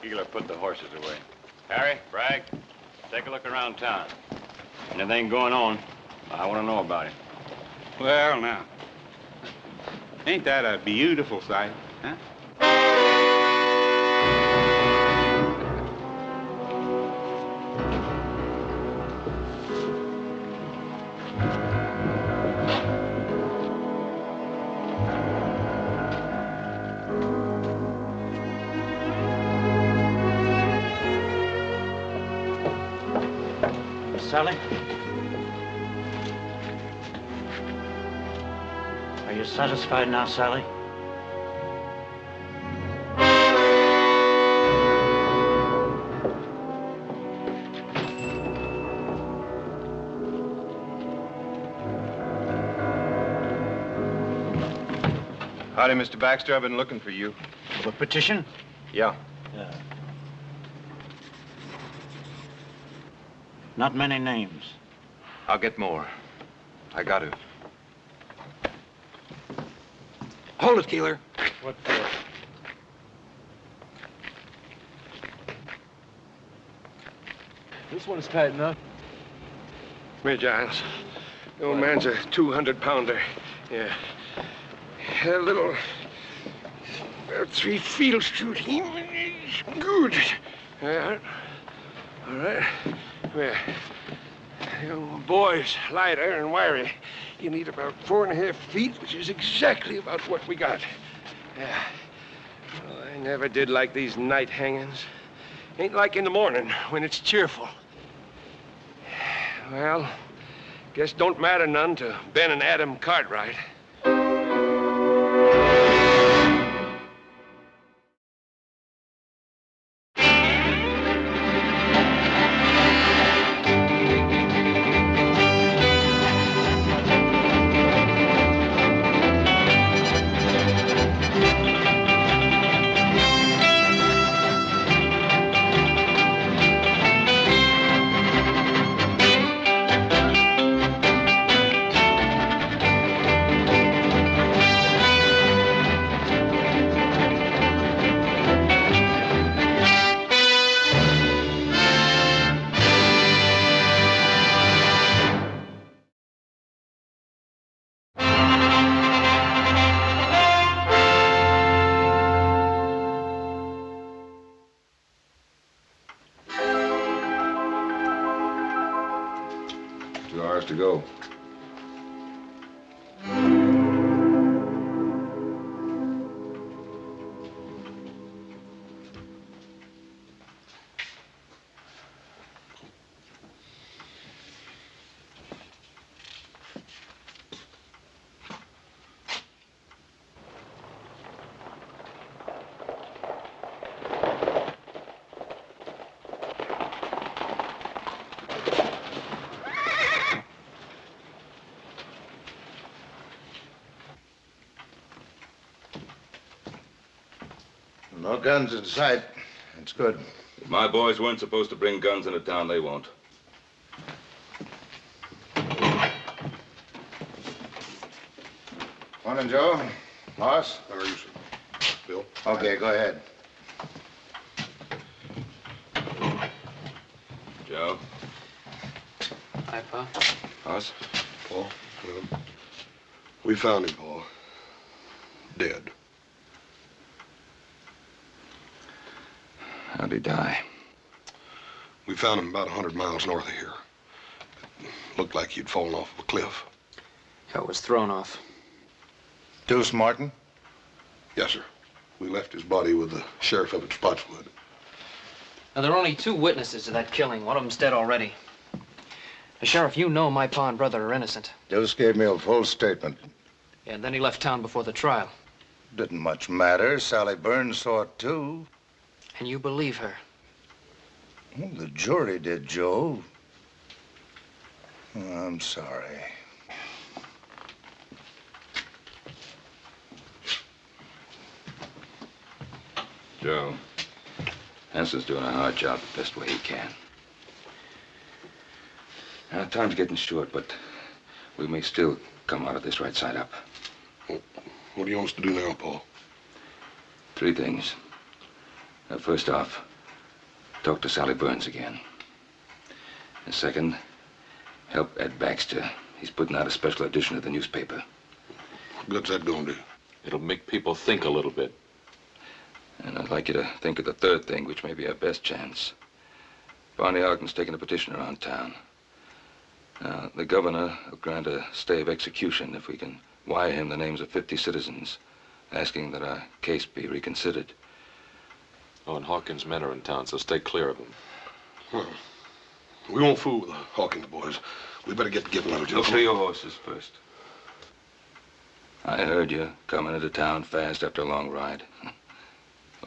Keeler put the horses away. Harry, Bragg, take a look around town. Anything going on, I want to know about it. Well, now, ain't that a beautiful sight, huh? Sally? Are you satisfied now, Sally? Howdy, Mr. Baxter. I've been looking for you. For the petition? Yeah. Not many names. I'll get more. I got to. Hold it, Keeler. What for? This one's tight enough. Me, Giles. The old man's a 200-pounder. Yeah. A little... about 3 field shoot him. Good. Yeah. All right. Well, your boy's lighter and wiry. You need about 4.5 feet, which is exactly about what we got. Yeah. Well, I never did like these night hangings. Ain't like in the morning when it's cheerful. Well, guess don't matter none to Ben and Adam Cartwright. To go. No guns in sight. That's good. If my boys weren't supposed to bring guns into town, they won't. Morning, Joe. Boss? How are you, sir? Bill? Okay, go ahead. Joe? Hi, Pa. Boss? Paul? We found him, Paul. Dead. How'd he die? We found him about 100 miles north of here. It looked like he'd fallen off of a cliff. It was thrown off. Deuce Martin? Yes, sir. We left his body with the sheriff up at Spotswood. Now, there are only 2 witnesses to that killing. One of them's dead already. The sheriff, you know my pa and brother are innocent. Deuce gave me a full statement. Yeah, and then he left town before the trial. Didn't much matter. Sally Burns saw it, too. And you believe her? Well, the jury did, Joe. Oh, I'm sorry. Joe, Henson's doing a hard job the best way he can. Now, time's getting short, but we may still come out of this right side up. Well, what do you want us to do now, Paul? 3 things. Now, first off, talk to Sally Burns again. And second, help Ed Baxter. He's putting out a special edition of the newspaper. What good's that gonna do? It'll make people think a little bit. And I'd like you to think of the third thing, which may be our best chance. Barney Ogden's taking a petition around town. The governor will grant a stay of execution if we can wire him the names of 50 citizens, asking that our case be reconsidered. Oh, and Hawkins' men are in town, so stay clear of them. Well, we won't fool with the Hawkins boys. We better get together, Joe. Look to your horses first. I heard you coming into town fast after a long ride.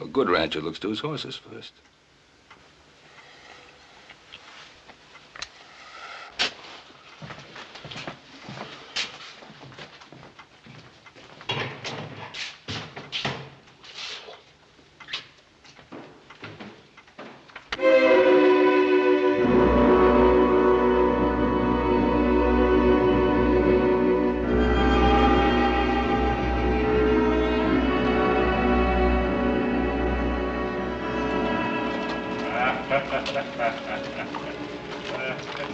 A good rancher looks to his horses first.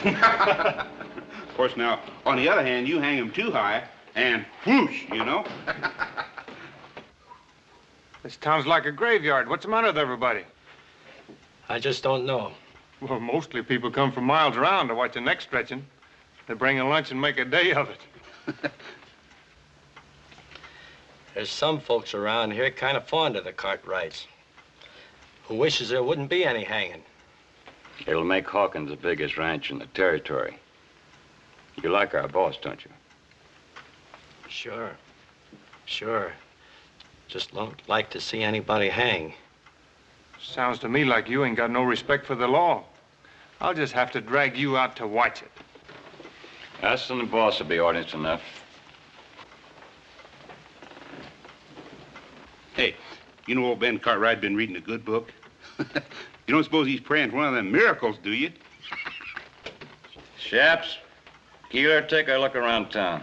Of course, now, on the other hand, you hang him too high, and whoosh, you know? This town's like a graveyard. What's the matter with everybody? I just don't know. Well, mostly people come from miles around to watch the neck stretching. They bring a lunch and make a day of it. There's some folks around here kind of fond of the Cartwrights, who wishes there wouldn't be any hanging. It'll make Hawkins the biggest ranch in the territory. You like our boss, don't you? Sure. Sure. Just don't like to see anybody hang. Sounds to me like you ain't got no respect for the law. I'll just have to drag you out to watch it. Us and the boss will be audience enough. Hey, you know old Ben Cartwright been reading a good book? You don't suppose he's praying for one of them miracles, do you? Chaps, Keeler, take a look around town.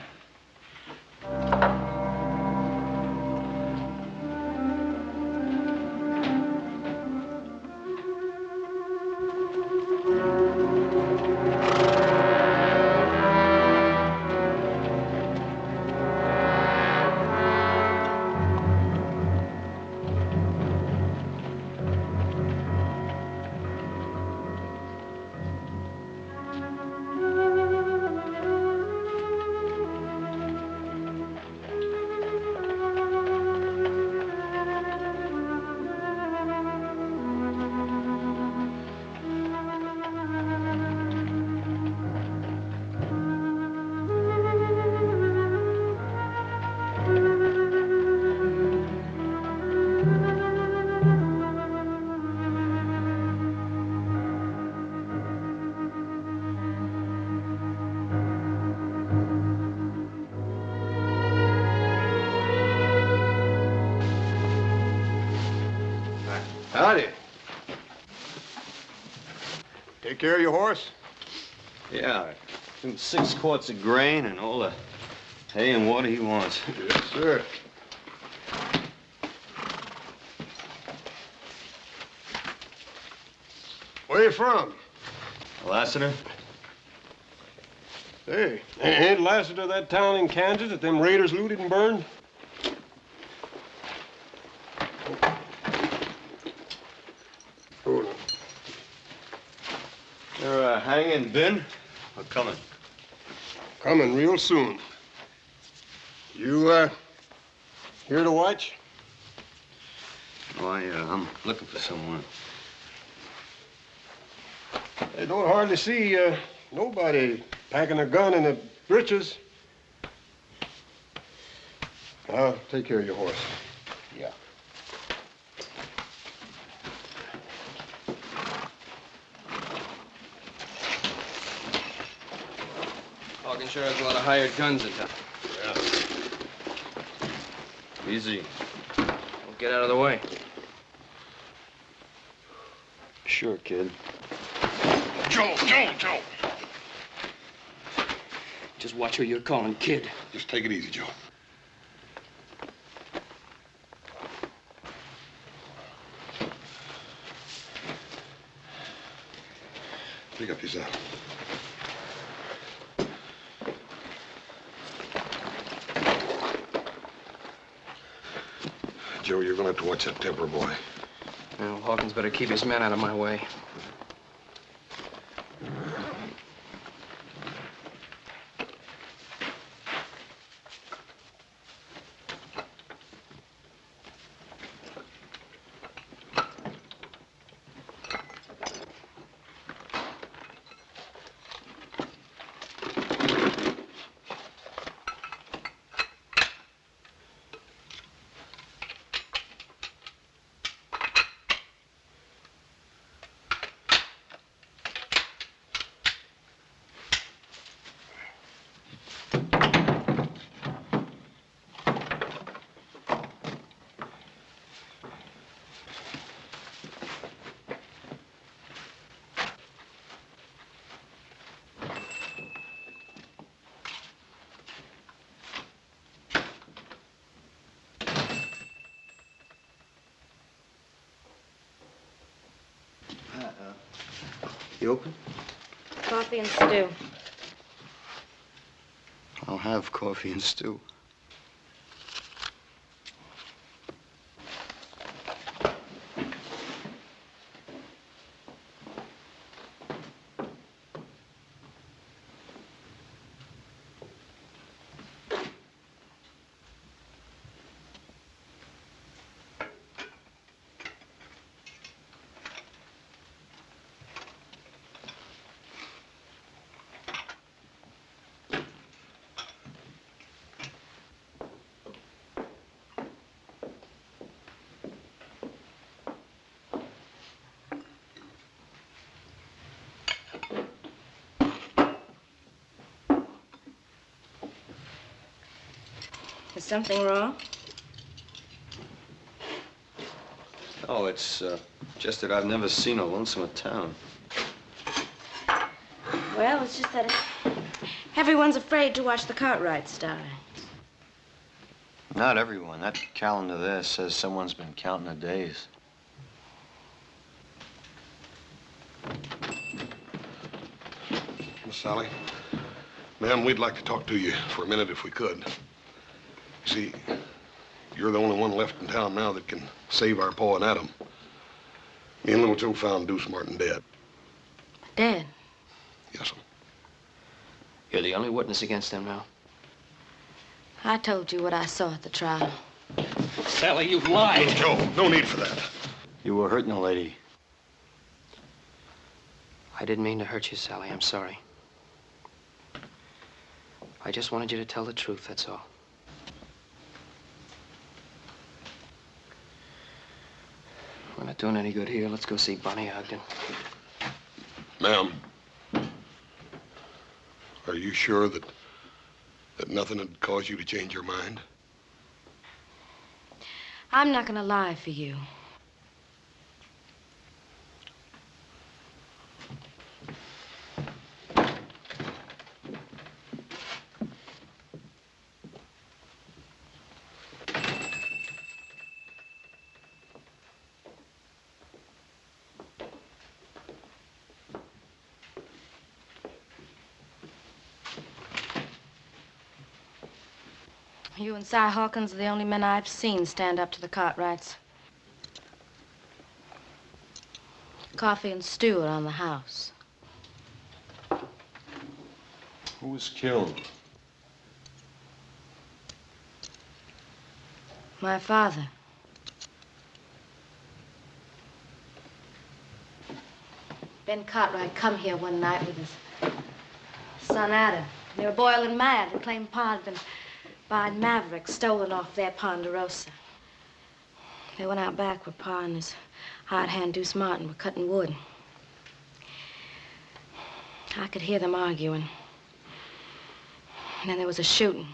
Howdy. Take care of your horse? Yeah, 6 quarts of grain and all the hay and water he wants. Yes, sir. Where you from? Lassiter? Hey, ain't Lassiter that town in Kansas that them raiders looted and burned? They're hanging Ben or coming? Coming real soon. You, here to watch? Why, I'm looking for someone. I don't hardly see, nobody packing a gun in the breeches. I'll take care of your horse. Yeah. Hawkins sure has a lot of hired guns in town. Yeah. Easy. Don't get out of the way. Sure, kid. Joe! Just watch who you're calling kid. Just take it easy, Joe. Pick up yourself. Joe, you're gonna have to watch that temper, boy. Well, Hawkins better keep his men out of my way. You open? Coffee and stew. I'll have coffee and stew. Is something wrong? Oh, it's just that I've never seen a lonesomer town. Well, it's just that everyone's afraid to watch the Cartwrights die. Not everyone. That calendar there says someone's been counting the days. Miss Sally, ma'am, we'd like to talk to you for a minute if we could. You see, you're the only one left in town now that can save our Pa and Adam. Me and little Joe found Deuce Martin dead. Dead? Yes, sir. You're the only witness against them now. I told you what I saw at the trial. Sally, you've lied. Little Joe, no need for that. You were hurting a lady. I didn't mean to hurt you, Sally. I'm sorry. I just wanted you to tell the truth, that's all. We're not doing any good here. Let's go see Bonnie Ogden. Ma'am, are you sure that nothing had caused you to change your mind? I'm not gonna lie for you. You and Si Hawkins are the only men I've seen stand up to the Cartwrights. Coffee and stew around the house. Who was killed? My father. Ben Cartwright come here one night with his son Adam. They were boiling mad and claimed Pa had been buying Mavericks stolen off their Ponderosa. They went out back where Pa and his hired hand Deuce Martin were cutting wood. I could hear them arguing. And then there was a shooting.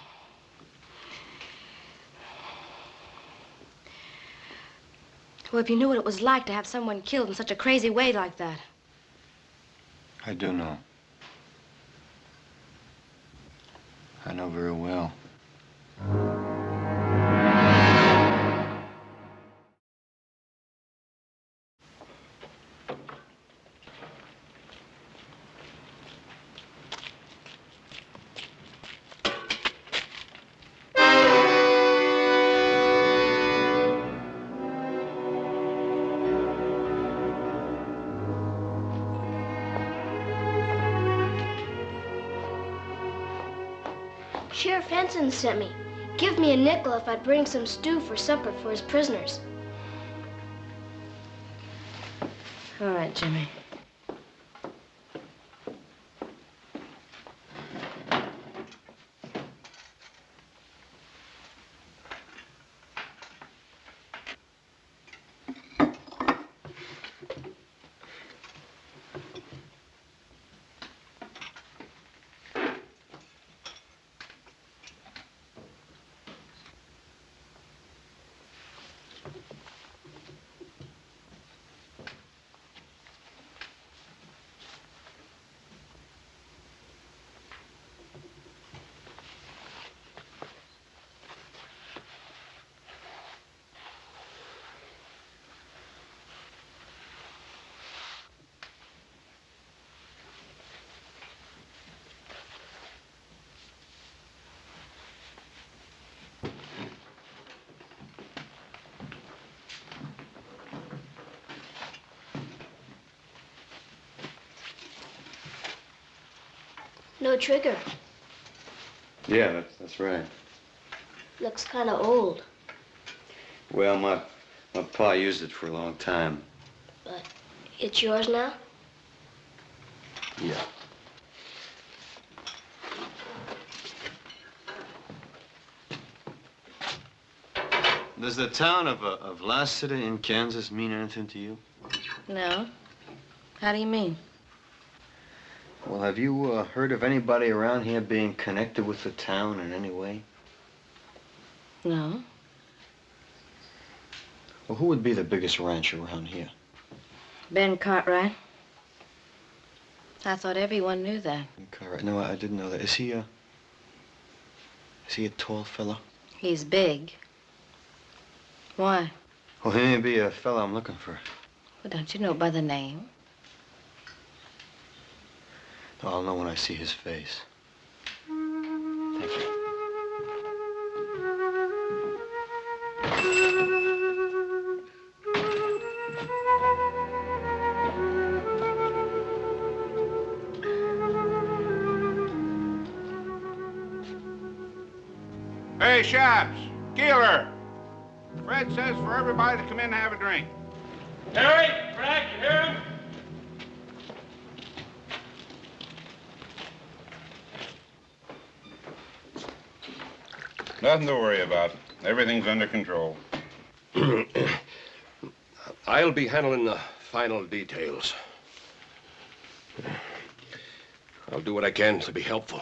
Well, if you knew what it was like to have someone killed in such a crazy way like that. I do know. I know very well. Sheriff Henson sent me. Give me a nickel if I'd bring some stew for supper for his prisoners. All right, Jimmy. No trigger. Yeah, that's right. Looks kind of old. Well, my pa used it for a long time. But it's yours now? Yeah. Does the town of Lassiter in Kansas mean anything to you? No. How do you mean? Well, have you heard of anybody around here being connected with the town in any way? No. Well, who would be the biggest rancher around here? Ben Cartwright. I thought everyone knew that. Cartwright. No, I didn't know that. Is he a tall fellow? He's big. Why? Well, he may be a fellow I'm looking for. Well, don't you know by the name? I'll know when I see his face. Thank you. Hey, Shops, Keeler. Fred says for everybody to come in and have a drink. Harry, Frank, you hear him? Nothing to worry about. Everything's under control. I'll be handling the final details. I'll do what I can to be helpful.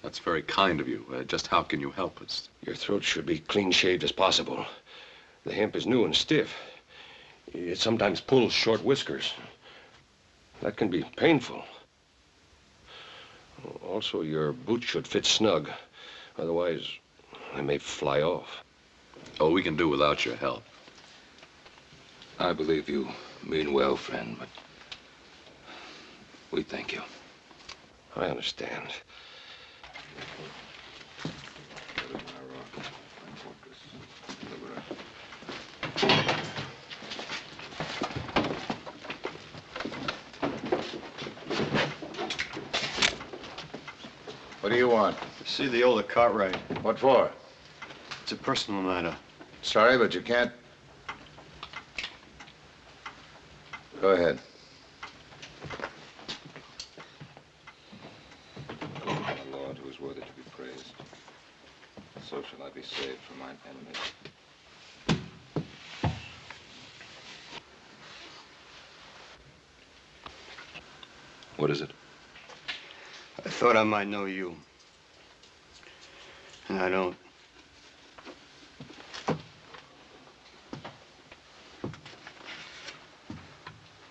That's very kind of you. Just how can you help us? Your throat should be clean shaved as possible. The hemp is new and stiff. It sometimes pulls short whiskers. That can be painful. Also, your boots should fit snug. Otherwise, they may fly off. Oh, we can do without your help. I believe you mean well, friend, but we thank you. I understand. What do you want? See the older Cartwright. What for? It's a personal matter. Sorry, but you can't. Go ahead. My Lord, who is worthy to be praised, so shall I be saved from mine enemies. What is it? I thought I might know you. And I don't.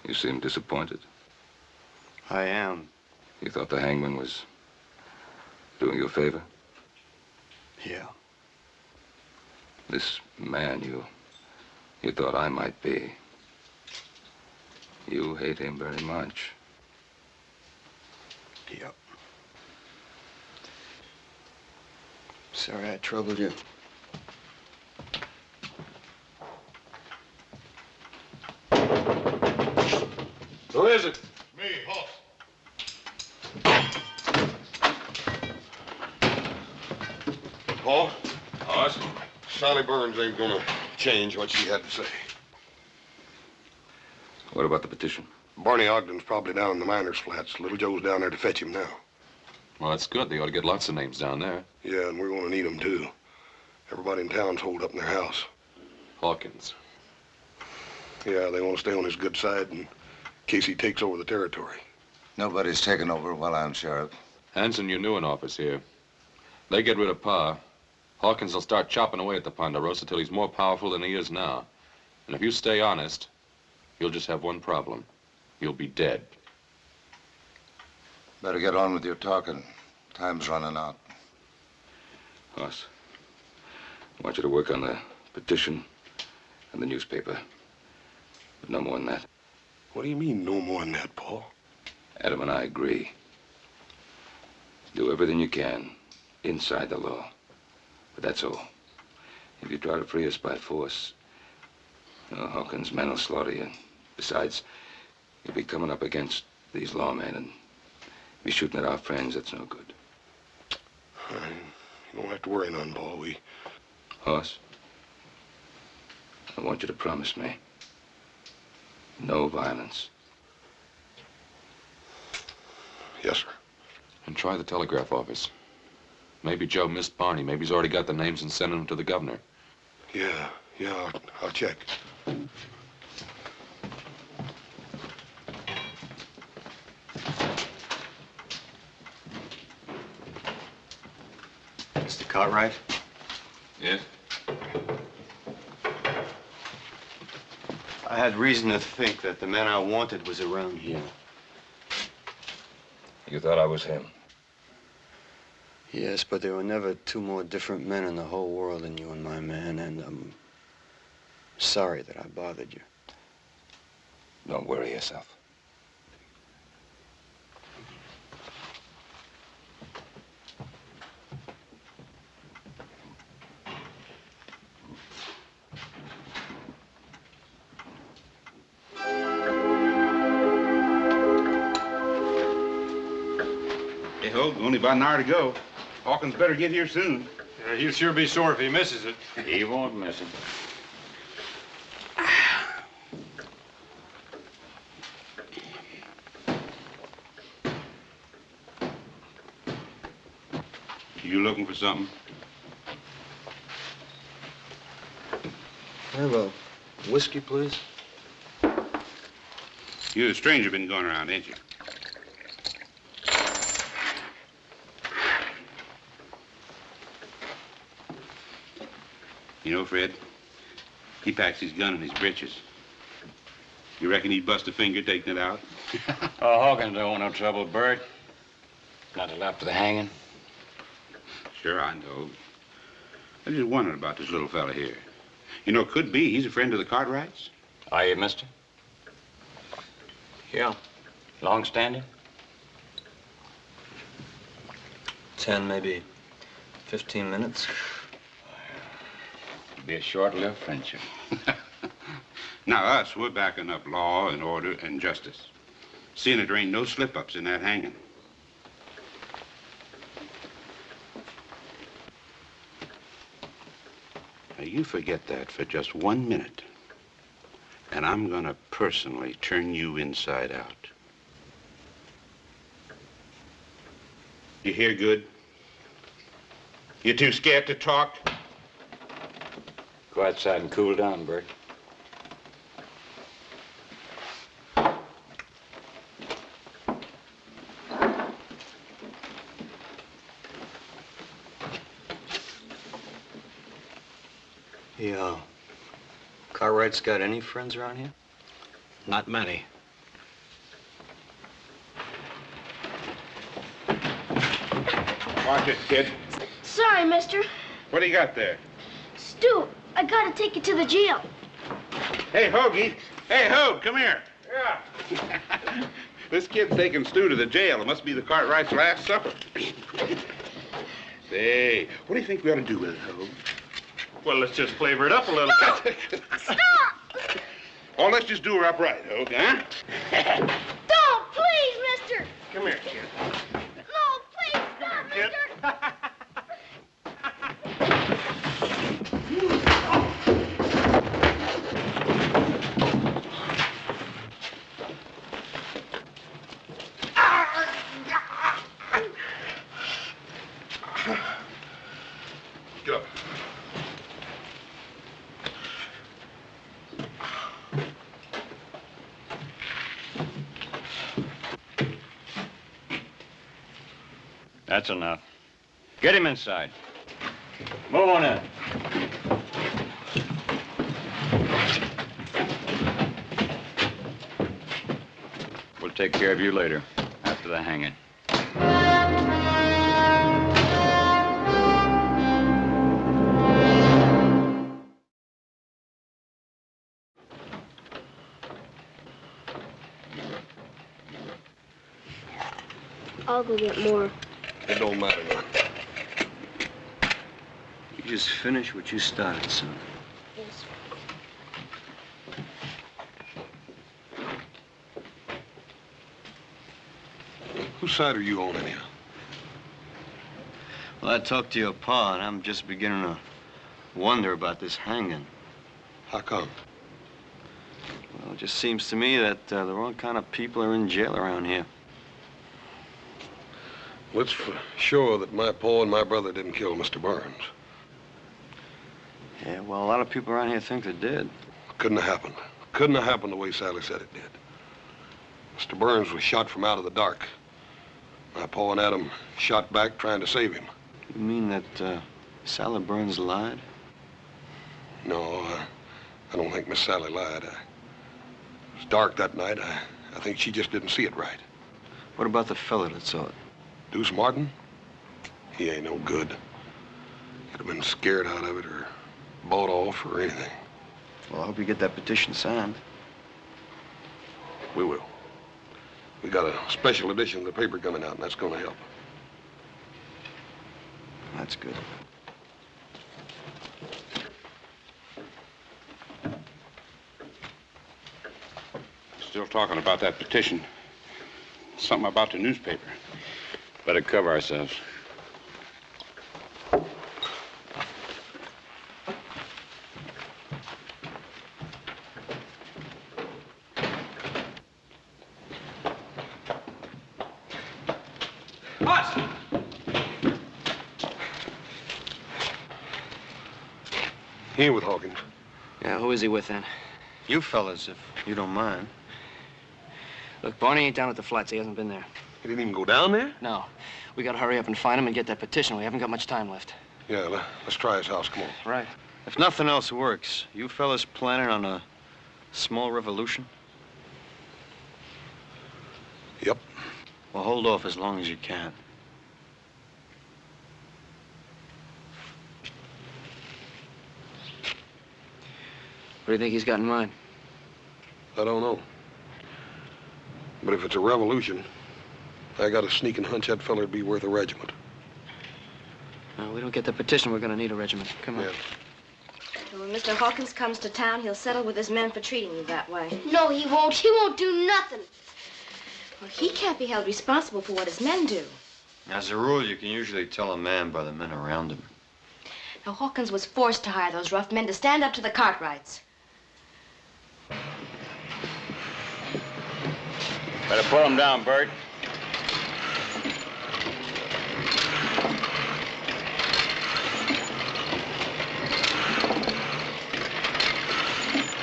You seem disappointed. I am. You thought the hangman was doing you a favor? Yeah. This man you thought I might be. You hate him very much. Yep. Sorry I troubled you. Who is it? Me, Hoss. Sally Burns ain't gonna change what she had to say. What about the petition? Barney Ogden's probably down in the miners' flats. Little Joe's down there to fetch him now. Well, that's good. They ought to get lots of names down there. Yeah, and we're gonna need them, too. Everybody in town's holed up in their house. Hawkins. Yeah, they want to stay on his good side in case he takes over the territory. Nobody's taken over while I'm sheriff. Hanson, you're new in office here. They get rid of Pa. Hawkins will start chopping away at the Ponderosa till he's more powerful than he is now. And if you stay honest, you'll just have one problem. You'll be dead. Better get on with your talking. Time's running out. Hoss, I want you to work on the petition and the newspaper. But no more than that. What do you mean, no more than that, Paul? Adam and I agree. Do everything you can inside the law. But that's all. If you try to free us by force, Hawkins' men will slaughter you. Besides, you'll be coming up against these lawmen and be shooting at our friends. That's no good. You don't have to worry none, Paul. Hoss, I want you to promise me no violence. Yes, sir. And try the telegraph office. Maybe Joe missed Barney. Maybe he's already got the names and sending them to the governor. Yeah, I'll check. Mr. Cartwright? Yes? I had reason to think that the man I wanted was around here. You thought I was him? Yes, but there were never two more different men in the whole world than you and my man, and I'm sorry that I bothered you. Don't worry yourself. Hey, Hogue, only about an hour to go. Hawkins better get here soon. He'll sure be sore if he misses it. He won't miss it. You looking for something? Have a whiskey, please? You a stranger been going around, ain't you? You know, Fred, he packs his gun in his breeches. You reckon he'd bust a finger taking it out? Oh, Hawkins don't want no trouble, Bert. Not till after the hanging. Sure, I know. I just wondered about this little fella here. You know, could be he's a friend of the Cartwrights. Are you, mister? Yeah. Long standing? 10, maybe 15 minutes. Be a short-lived friendship. Now, us, we're backing up law and order and justice. Seeing that there ain't no slip-ups in that hanging. Now, you forget that for just 1 minute, and I'm gonna personally turn you inside out. You hear good? You too scared to talk? Go outside and cool down, Bert. Yeah. Cartwright's got any friends around here? Not many. Watch it, kid. Sorry, mister. What do you got there? Stu, I gotta take you to the jail. Hey, Hoagie. Hey, Hogue, come here. Yeah. This kid's taking Stu to the jail. It must be the Cartwright's last supper. Say, what do you think we ought to do with it, Hogue? Well, let's just flavor it up a little. Stop! Oh, let's just do her upright, Hogue, huh? Don't, please, mister. Come here, kid. No, please, stop, Kid. mister. That's enough. Get him inside. Move on in. We'll take care of you later, after the hanging. I'll go get more. It don't matter none. You just finish what you started, son. Yes. Whose side are you on anyhow? Well, I talked to your pa, and I'm just beginning to wonder about this hanging. How come? Well, it just seems to me that the wrong kind of people are in jail around here. Well, it's for sure that my pa and my brother didn't kill Mr. Burns. Yeah, well, a lot of people around here think they did. Couldn't have happened. Couldn't have happened the way Sally said it did. Mr. Burns was shot from out of the dark. My pa and Adam shot back trying to save him. You mean that Sally Burns lied? No, I don't think Miss Sally lied. It was dark that night. I think she just didn't see it right. What about the fella that saw it? Deuce Martin? He ain't no good. He'd have been scared out of it or bought off or anything. Well, I hope you get that petition signed. We will. We got a special edition of the paper coming out, and that's going to help. That's good. Still talking about that petition. Something about the newspaper. Better cover ourselves. What? He ain't with Hawkins. Yeah, who is he with then? You fellas, if you don't mind. Look, Barney ain't down at the flats. He hasn't been there. He didn't even go down there? No. We gotta hurry up and find him and get that petition. We haven't got much time left. Yeah, let's try his house. Come on. Right. If nothing else works, you fellas planning on a small revolution? Yep. Well, hold off as long as you can. What do you think he's got in mind? I don't know. But if it's a revolution, I got a sneaking hunch that feller'd be worth a regiment. We don't get the petition, we're gonna need a regiment. Come on. Yeah. When Mr. Hawkins comes to town, he'll settle with his men for treating you that way. No, he won't. He won't do nothing. Well, he can't be held responsible for what his men do. As a rule, you can usually tell a man by the men around him. Now, Hawkins was forced to hire those rough men to stand up to the Cartwrights. Better pull him down, Bert.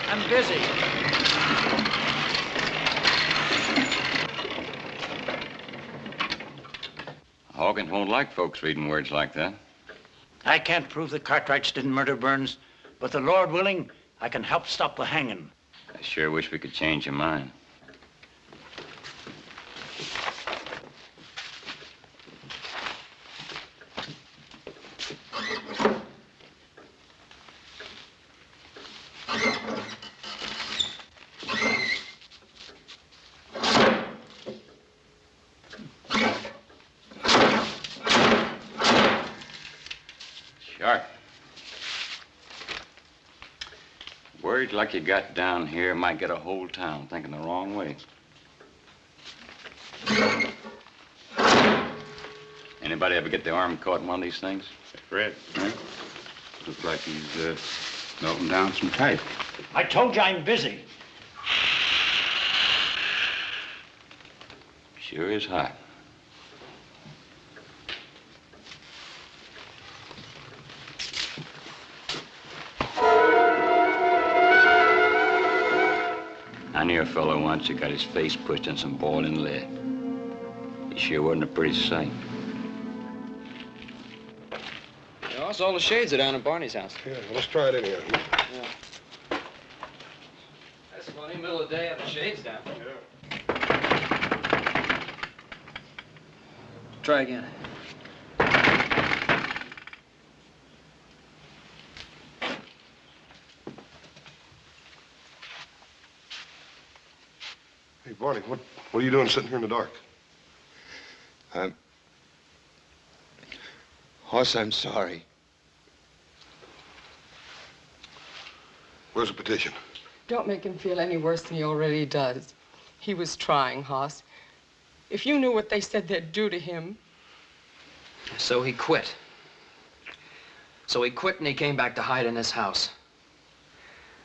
I'm busy. Hawkins won't like folks reading words like that. I can't prove the Cartwrights didn't murder Burns, but the Lord willing, I can help stop the hanging. I sure wish we could change your mind. Sharp. Words like you got down here might get a whole town thinking the wrong way. Anybody ever get the arm caught in one of these things? Fred, huh? Looks like he's melting down some type. I told you I'm busy. Sure is hot. I knew a fellow once who got his face pushed in some boiling lead. He sure wasn't a pretty sight. Boss, all the shades are down in Barney's house. Yeah, well, let's try it anyhow. Yeah. That's funny, middle of the day, have the shades down. Try again. Hey, Barney, what are you doing sitting here in the dark? Hoss, I'm sorry. Where's the petition? Don't make him feel any worse than he already does. He was trying, Hoss. If you knew what they said they'd do to him. So he quit. So he quit and he came back to hide in this house.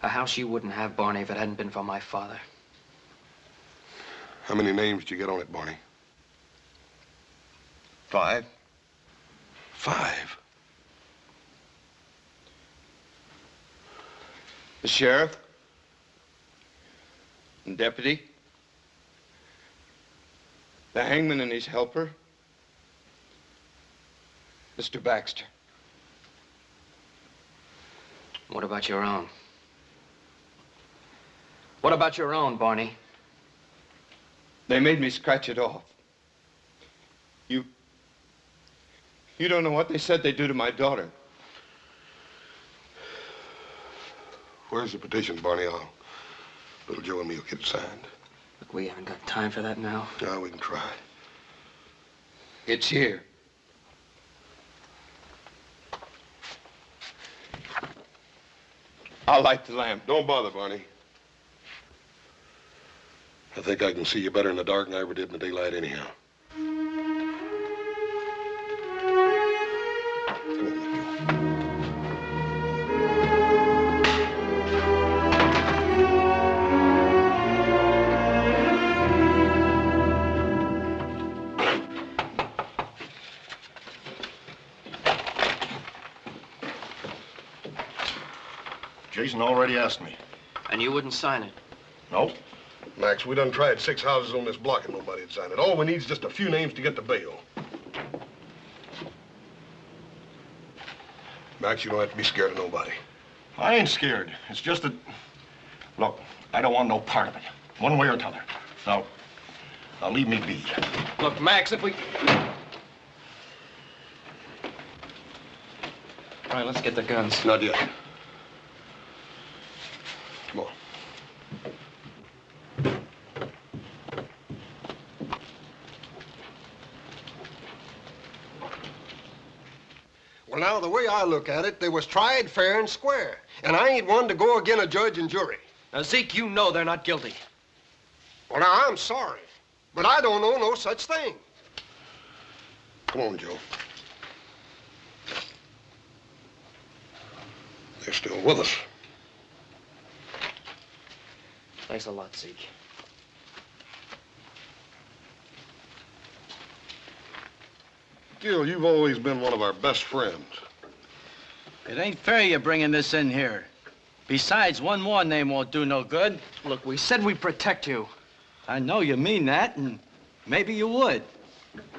A house you wouldn't have, Barney, if it hadn't been for my father. How many names did you get on it, Barney? 5. 5? The sheriff and deputy, the hangman and his helper, Mr. Baxter. What about your own? What about your own, Barney? They made me scratch it off. You don't know what they said they'd do to my daughter. Where's the petition, Barney? Little Joe and me will get it signed. Look, we haven't got time for that now. No, we can try. It's here. I'll light the lamp. Don't bother, Barney. I think I can see you better in the dark than I ever did in the daylight anyhow. Jason already asked me. And you wouldn't sign it? Nope. Max, we done tried 6 houses on this block and nobody'd sign it. All we need is just a few names to get the bail. Max, you don't have to be scared of nobody. I ain't scared. It's just that, look, I don't want no part of it, one way or t'other. Now leave me be. Look, Max, if we... All right, let's get the guns. Not yet. Come on. Well, now, the way I look at it, they was tried fair and square. And I ain't one to go again a judge and jury. Now, Zeke, you know they're not guilty. Well, now, I'm sorry, but I don't know no such thing. Come on, Joe. They're still with us. Thanks a lot, Zeke. Gil, you've always been one of our best friends. It ain't fair you're bringing this in here. Besides, one more name won't do no good. Look, we said we'd protect you. I know you mean that, and maybe you would.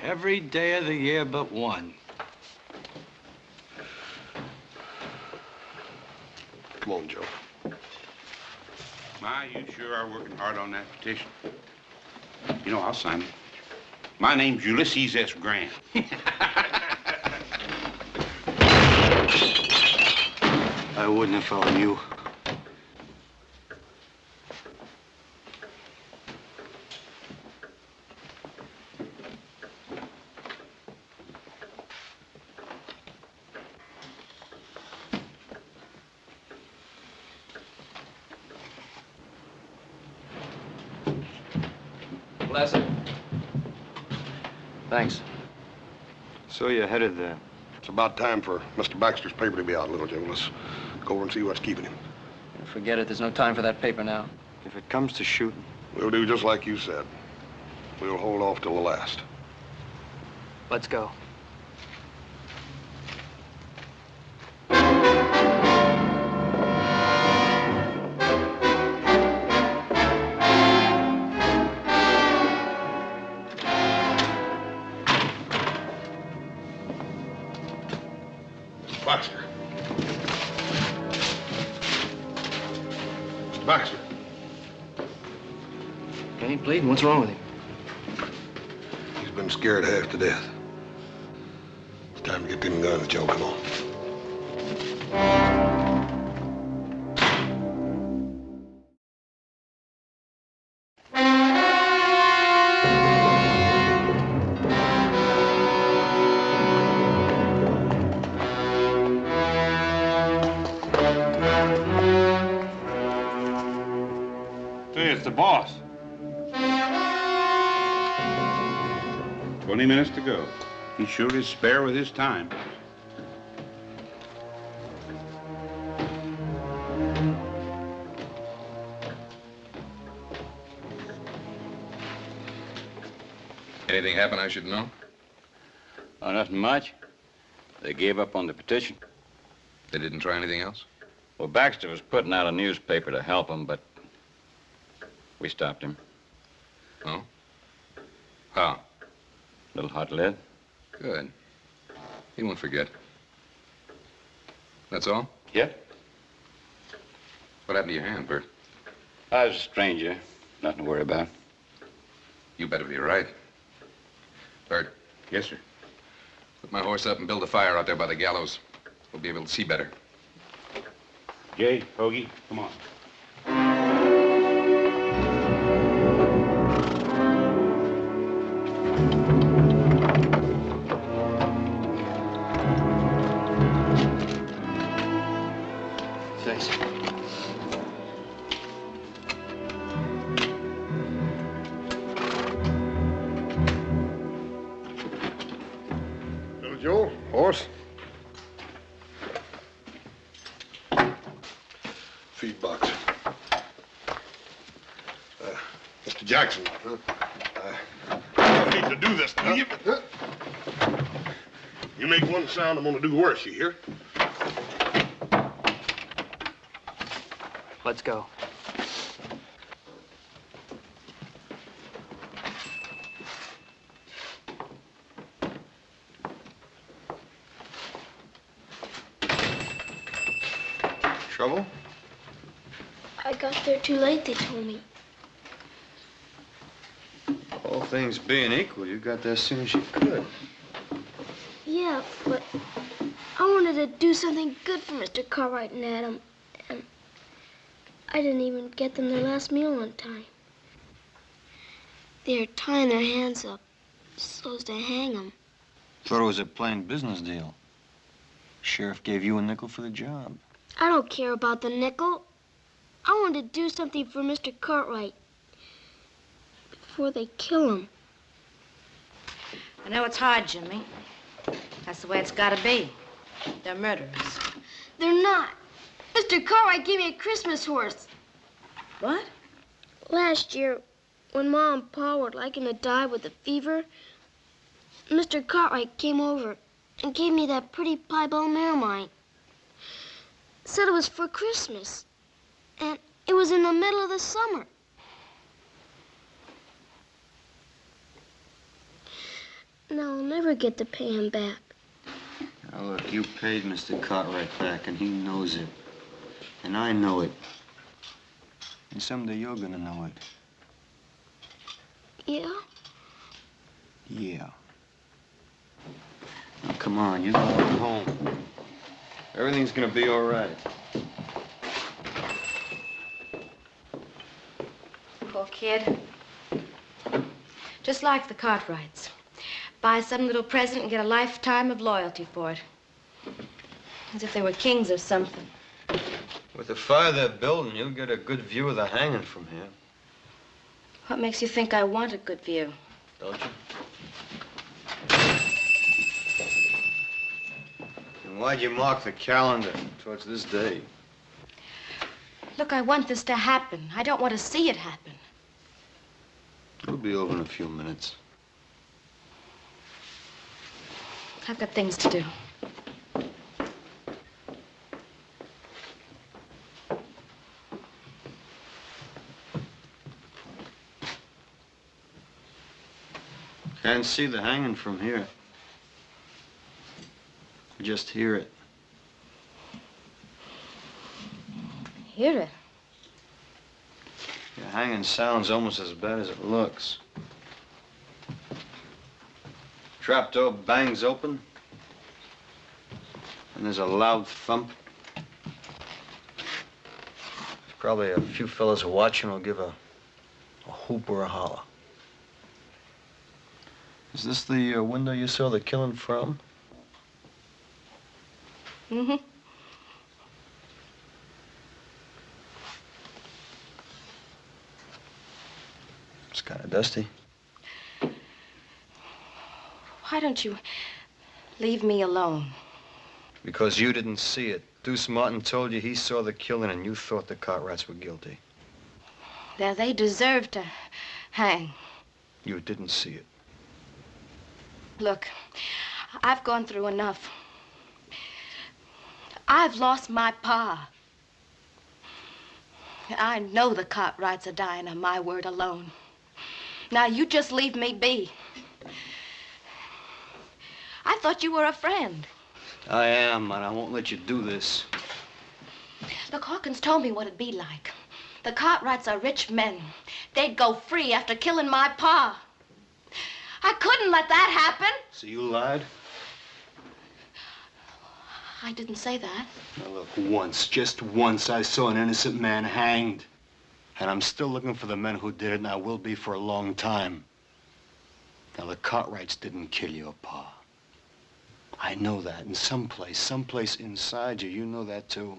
Every day of the year but one. Come on, Joe. My, you sure are working hard on that petition. You know, I'll sign it. My name's Ulysses S. Grant. I wouldn't have found you. Lassiter. Thanks. So you're headed there. It's about time for Mr. Baxter's paper to be out, little Joe. Let's go over and see what's keeping him. Forget it. There's no time for that paper now. If it comes to shooting. We'll do just like you said. We'll hold off till the last. Let's go. Baxter. Mr. Baxter. He ain't bleeding. What's wrong with him? He's been scared half to death. It's time to get them guns, Joe. Come on. Hey, it's the boss. 20 minutes to go. He sure is spare with his time. Anything happen I should know? Oh, nothing much. They gave up on the petition. They didn't try anything else? Well, Baxter was putting out a newspaper to help him, but we stopped him. Oh? How? Little hot lead. Good. He won't forget. That's all? Yep. What happened to your hand, Bert? I was a stranger. Nothing to worry about. You better be right. Bert. Yes, sir. Put my horse up and build a fire out there by the gallows. We'll be able to see better. Jay, Hoagie, come on. Thanks. Little Joe, horse. Feed box. Mr. Jackson, I don't need to do this to you. You make one sound, I'm gonna do worse, you hear? Let's go. Trouble? I got there too late, they told me. All things being equal, you got there as soon as you could. Yeah, but I wanted to do something good for Mr. Cartwright and Adam, and I didn't even get them their last meal on time. They're tying their hands up so as to hang them. Thought it was a plain business deal. Sheriff gave you a nickel for the job. I don't care about the nickel. I want to do something for Mr. Cartwright before they kill him. I know it's hard, Jimmy. That's the way it's got to be. They're murderers. They're not. Mr. Cartwright gave me a Christmas horse. What? Last year, when Ma and Pa were liking to die with the fever, Mr. Cartwright came over and gave me that pretty piebald mare of mine. Said it was for Christmas. And it was in the middle of the summer. Now I'll never get to pay him back. Now, look, you paid Mr. Cartwright back, and he knows it. And I know it. And someday you're gonna know it. Yeah? Yeah. Now, come on, you go home. Everything's gonna be all right. Poor kid. Just like the Cartwrights. Buy some little present and get a lifetime of loyalty for it. As if they were kings or something. With the fire they're building, you'll get a good view of the hanging from here. What makes you think I want a good view? Don't you? And why'd you mark the calendar towards this day? Look, I want this to happen. I don't want to see it happen. It'll be over in a few minutes. I've got things to do. Can't see the hanging from here. You just hear it. hear it. Your hanging sounds almost as bad as it looks. Trapdoor bangs open, and there's a loud thump. There's probably a few fellas watching will give a whoop or a holler. Is this the window you saw the killing from? Mm-hmm. It's kind of dusty. Why don't you leave me alone? Because you didn't see it. Deuce Martin told you he saw the killing and you thought the Cartwrights were guilty. Now, they deserve to hang. You didn't see it. Look, I've gone through enough. I've lost my pa. I know the Cartwrights are dying on my word alone. Now, you just leave me be. I thought you were a friend. I am, and I won't let you do this. Look, Hawkins told me what it'd be like. The Cartwrights are rich men. They'd go free after killing my pa. I couldn't let that happen. So you lied? I didn't say that. Now look, once, just once, I saw an innocent man hanged. And I'm still looking for the men who did it, and I will be for a long time. Now, the Cartwrights didn't kill your pa. I know that, and someplace inside you, you know that too.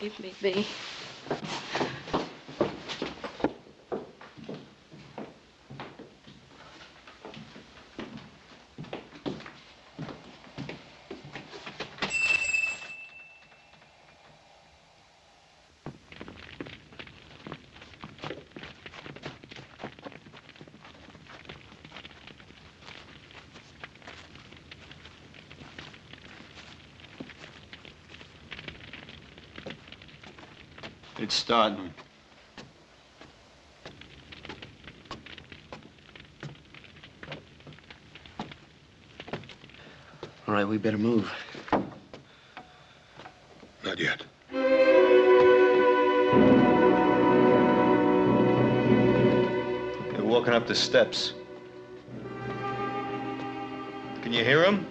Leave me be. It's starting. All right, we better move. Not yet. They're walking up the steps. Can you hear them?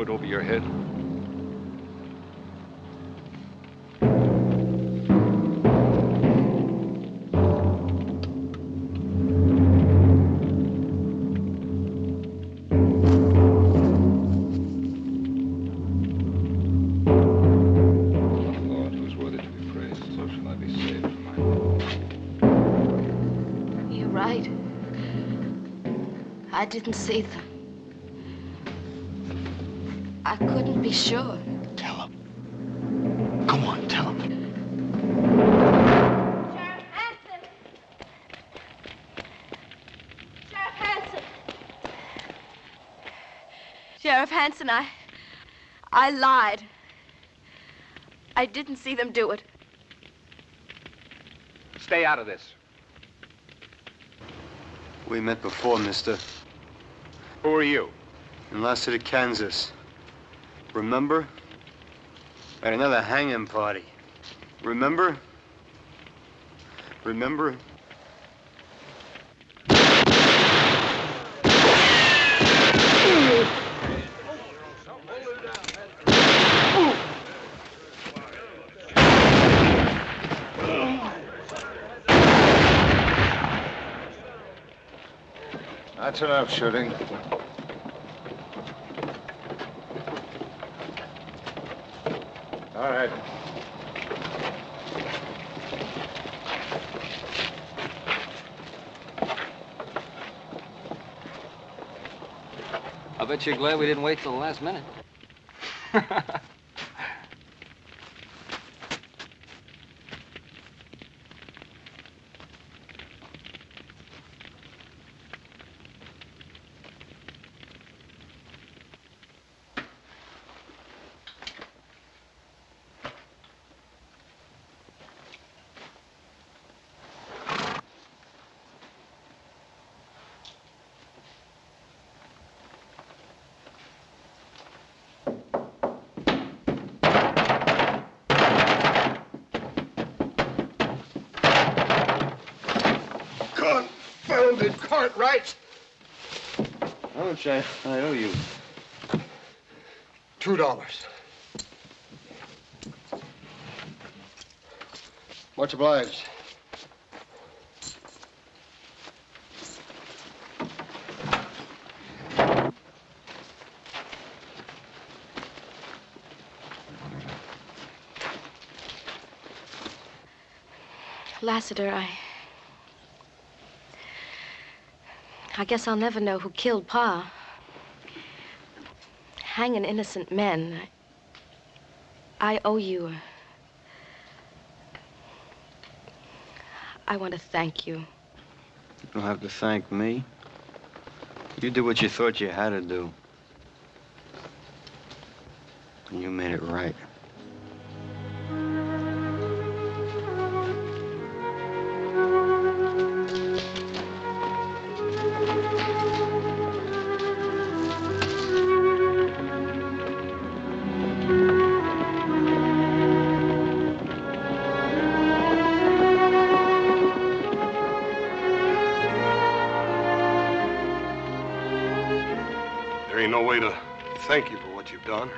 Over your head. Lord, who's worthy to be praised, so shall I be saved from my You're right. I didn't see them. I couldn't be sure. Tell him. Come on, tell him. Sheriff Hanson! Sheriff Hanson! Sheriff Hanson, I lied. I didn't see them do it. Stay out of this. We met before, mister. Who are you? In Lassiter, Kansas. Remember? At another hanging party. Remember? Remember? That's enough shooting. All right. I bet you're glad we didn't wait till the last minute. Confounded Cartwrights! How much I owe you? $2. Much obliged. Lassiter, I guess I'll never know who killed Pa. Hanging innocent men. I owe you. I want to thank you. You don't have to thank me. You did what you thought you had to do. And you made it right. There ain't no way to thank you for what you've done.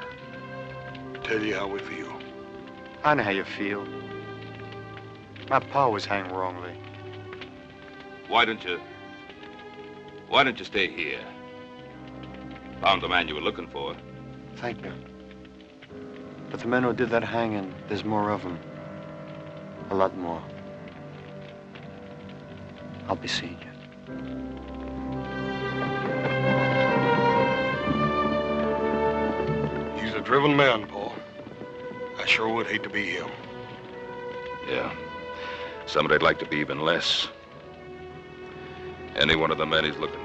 Tell you how we feel. I know how you feel. My pa was hanged wrongly. Why don't you stay here? Found the man you were looking for. Thank you. But the men who did that hanging, there's more of them. A lot more. I'll be seeing you. He's a driven man, Paul. I sure would hate to be him. Yeah. Somebody'd like to be even less. Any one of the men he's looking